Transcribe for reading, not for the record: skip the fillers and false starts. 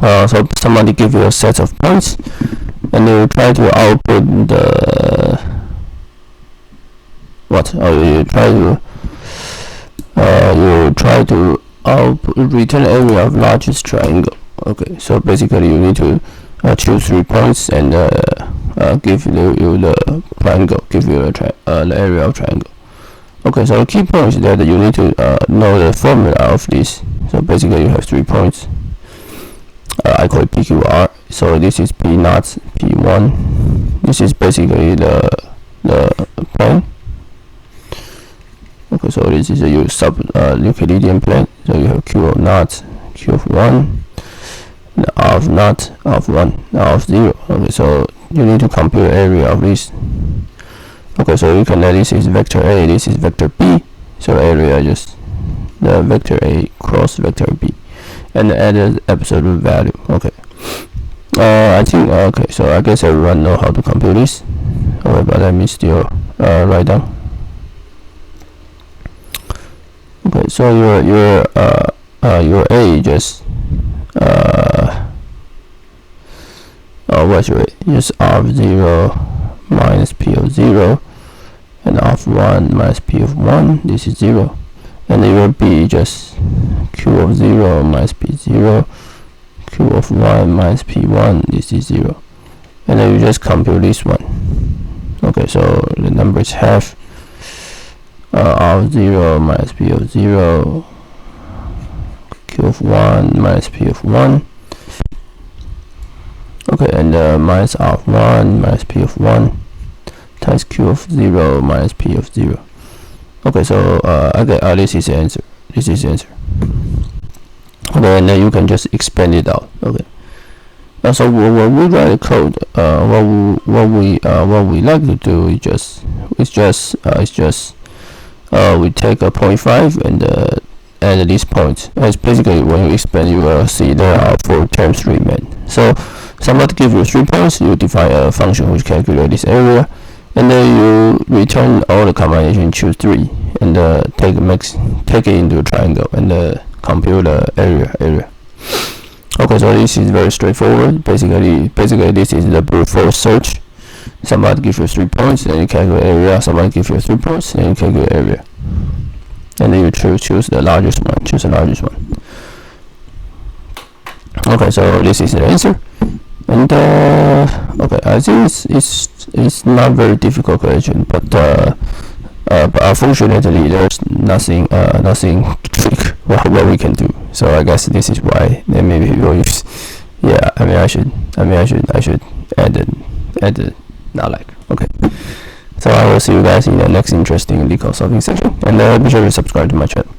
So somebody give you a set of points, and you try to output the what? You try to output return area of largest triangle. Okay, so basically you need to choose 3 points and give you the triangle, give you the area of triangle. Okay, so the key point is that you need to know the formula of this. So basically you have 3 points. I call it PQR. So this is P naught, P1. This is basically the plane. Okay, so this is a Euclidean plane. So you have Q of naught, Q of 1, R of naught, R of 1, R of 0. Okay, so you need to compute area of this. Okay, so you can let this is vector A, this is vector B. So area just the vector A cross vector B, and add the absolute value. Okay. I think okay. So I guess everyone know how to compute this. Okay, but let me still write down. Okay, so your A just what's your A? Just R of 0 minus P of 0, and R of 1 minus P of 1. This is 0, and your B just Q of 0 minus P0, Q of 1 minus P1. This is 0, and then you just compute this one. Okay, so the number is half R of 0 minus P of 0, Q of 1 minus P of 1. Okay, and minus R of 1 minus P of 1 times Q of 0 minus P of 0. Okay, so okay, this is the answer. This is the answer. Okay, and then you can just expand it out. Okay. So when we write a code, what we like to do is just we take a 0.5 and add this point. It's basically when you expand, you will see there are 4 terms remain. So somebody give you 3 points, you define a function which calculates this area, and then you return all the combination, choose 3, and take it into a triangle and compute the area. Okay, so this is very straightforward. Basically this is the brute force search. Somebody gives you 3 points, then you calculate area. Somebody gives you 3 points, then you calculate area, and then you choose the largest one. Choose the largest one. Okay, so this is the answer. And okay, I think it's not very difficult question, but unfortunately there's nothing trick what we can do. So I guess this is why then maybe people use. Yeah, I should add it not like. Okay, so I will see you guys in the next interesting Leetcode solving section, and be sure to subscribe to my channel.